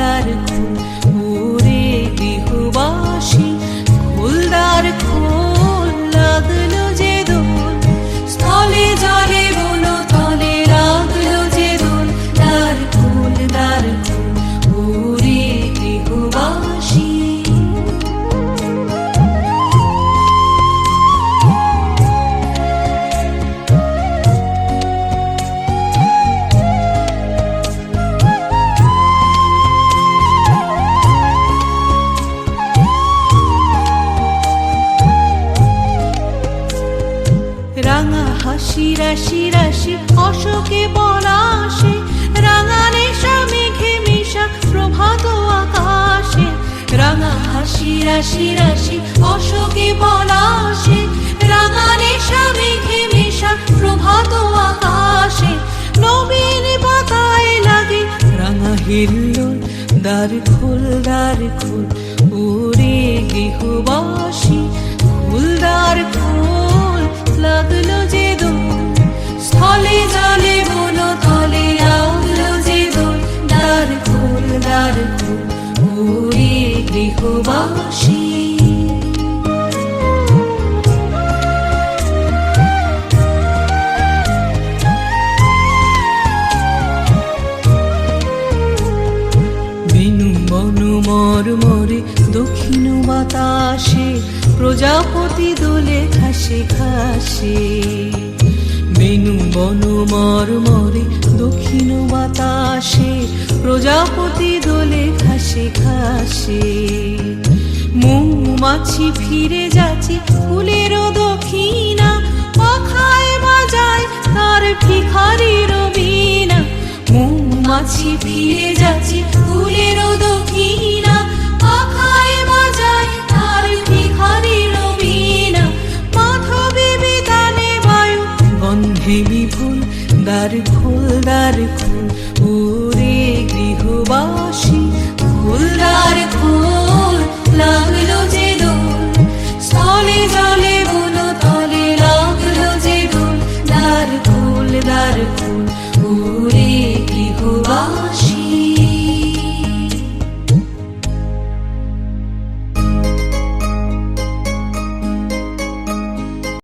দ্বার খোল ওরে গৃহবাসী, খোল দ্বার খোল, লাগলো যে দোল, স্থলে জলে বন তলে লাগলো যে দোল। দ্বার খোল ওরে গৃহবাসী। রাঙা হাসি রাশি রাশি অশোকে পলাশে, রাঙা নেশা মেঘে মেশা প্রভাত আকাশে। রাঙা হাসি রাশি রাশি অশোকে পলাশে, রাঙা নেশা মেঘে মেশা প্রভাত আকাশে। নবীন পাতায় লাগে রাঙা হিল্লোল, দ্বার খোল ওরে গৃহবাসী, খোল দ্বার খোল, লাগলো যে দোল, স্থলে জলে বন তলে লাগলো যে দোল। দ্বার খোল ওরে গৃহবাসী। বেনু বনু মরমরে দক্ষিণ বাতাসে, প্রজাপতি দোলে ঘাসে ঘাসে। বেনু বনু মরমরে দক্ষিণ বাতাসে, প্রজাপতি দোলে ঘাসে ঘাসে। মৌমাছি ফিরে যাচ্ছে ফুলেরও দক্ষিণা, পাখায় বাজায় তার ভিখারির বীণা। মৌমাছি ফিরে যাচ্ছে